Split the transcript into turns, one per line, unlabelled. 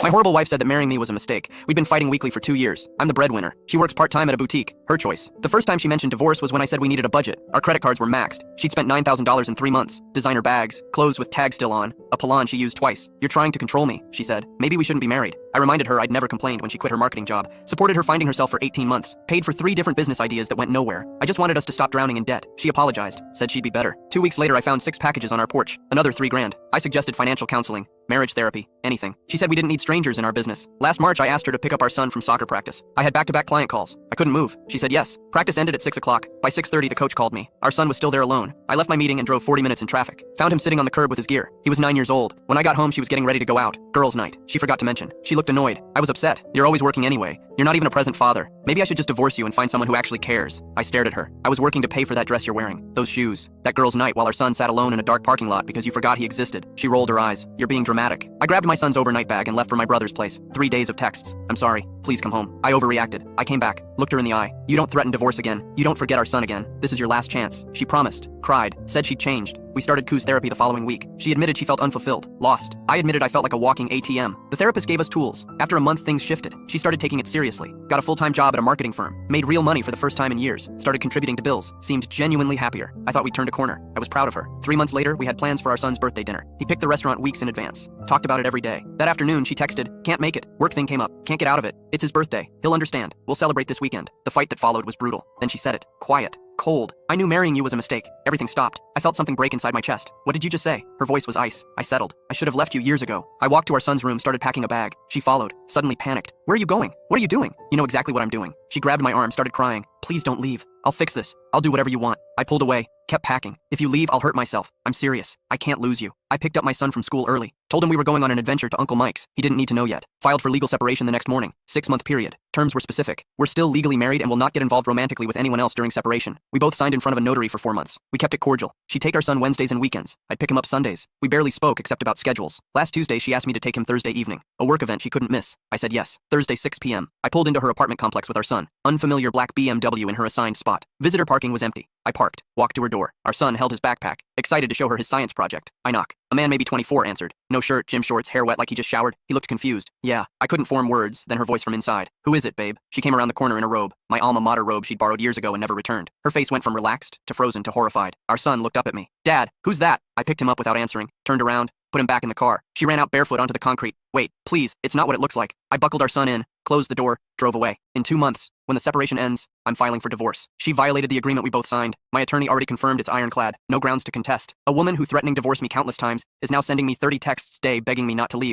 My horrible wife said that marrying me was a mistake. We'd been fighting weekly for 2 years. I'm the breadwinner. She works part-time at a boutique. Her choice. The first time she mentioned divorce was when I said we needed a budget. Our credit cards were maxed. She'd spent $9,000 in 3 months. Designer bags, clothes with tags still on, a Palon she used twice. You're trying to control me, she said. Maybe we shouldn't be married. I reminded her I'd never complained when she quit her marketing job, supported her finding herself for 18 months, paid for 3 different business ideas that went nowhere. I just wanted us to stop drowning in debt. She apologized, said she'd be better. 2 weeks later, I found 6 packages on our porch, another $3 grand. I suggested financial counseling, marriage therapy, anything. She said we didn't need strangers in our business. Last March, I asked her to pick up our son from soccer practice. I had back-to-back client calls. I couldn't move. She said yes. Practice ended at 6 o'clock. By 6:30, the coach called me. Our son was still there alone. I left my meeting and drove 40 minutes in traffic. Found him sitting on the curb with his gear. He was 9 years old. When I got home, she was getting ready to go out. Girls' night. She forgot to mention. She looked annoyed. I was upset. You're always working anyway. You're not even a present father. Maybe I should just divorce you and find someone who actually cares. I stared at her. I was working to pay for that dress you're wearing, those shoes, that girl's night while our son sat alone in a dark parking lot because you forgot he existed. She rolled her eyes. You're being dramatic. I grabbed my son's overnight bag and left for my brother's place. 3 days of texts. I'm sorry. Please come home. I overreacted. I came back, looked her in the eye. You don't threaten divorce again. You don't forget our son again. This is your last chance. She promised, cried, said she'd changed. We started Coos therapy the following week. She admitted she felt unfulfilled, lost. I admitted I felt like a walking ATM. The therapist gave us tools. After a month, things shifted. She started taking it seriously. Got a full-time job at a marketing firm. Made real money for the first time in years. Started contributing to bills. Seemed genuinely happier. I thought we'd turned a corner. I was proud of her. 3 months later, we had plans for our son's birthday dinner. He picked the restaurant weeks in advance. Talked about it every day. That afternoon, she texted, can't make it. Work thing came up. Can't get out of it. It's his birthday. He'll understand. We'll celebrate this weekend. The fight that followed was brutal. Then she said it. Quiet. Cold. I knew marrying you was a mistake. Everything stopped. I felt something break inside my chest. What did you just say? Her voice was ice. I settled. I should have left you years ago. I walked to our son's room, started packing a bag. She followed. Suddenly panicked. Where are you going? What are you doing? You know exactly what I'm doing. She grabbed my arm, started crying. Please don't leave. I'll fix this. I'll do whatever you want. I pulled away, kept packing. If you leave, I'll hurt myself. I'm serious. I can't lose you. I picked up my son from school early. Told him we were going on an adventure to Uncle Mike's. He didn't need to know yet. Filed for legal separation the next morning. 6-month period. Terms were specific. We're still legally married and will not get involved romantically with anyone else during separation. We both signed in front of a notary for 4 months. We kept it cordial. She'd take our son Wednesdays and weekends. I'd pick him up Sundays. We barely spoke except about schedules. Last Tuesday, she asked me to take him Thursday evening. A work event she couldn't miss. I said yes. Thursday, 6 p.m. I pulled into her apartment complex with our son. Unfamiliar black BMW in her assigned spot. Visitor parking was empty. I parked, walked to her door. Our son held his backpack, excited to show her his science project. I knock. A man maybe 24 answered. No shirt, gym shorts, hair wet like he just showered. He looked confused. Yeah. I couldn't form words, then her voice from inside. Who is it, babe? She came around the corner in a robe. My alma mater robe she'd borrowed years ago and never returned. Her face went from relaxed to frozen to horrified. Our son looked up at me. Dad, who's that? I picked him up without answering, turned around, put him back in the car. She ran out barefoot onto the concrete. Wait, please, it's not what it looks like. I buckled our son in, closed the door, drove away. In 2 months, when the separation ends, I'm filing for divorce. She violated the agreement we both signed. My attorney already confirmed it's ironclad. No grounds to contest. A woman who threatening divorce me countless times is now sending me 30 texts a day begging me not to leave.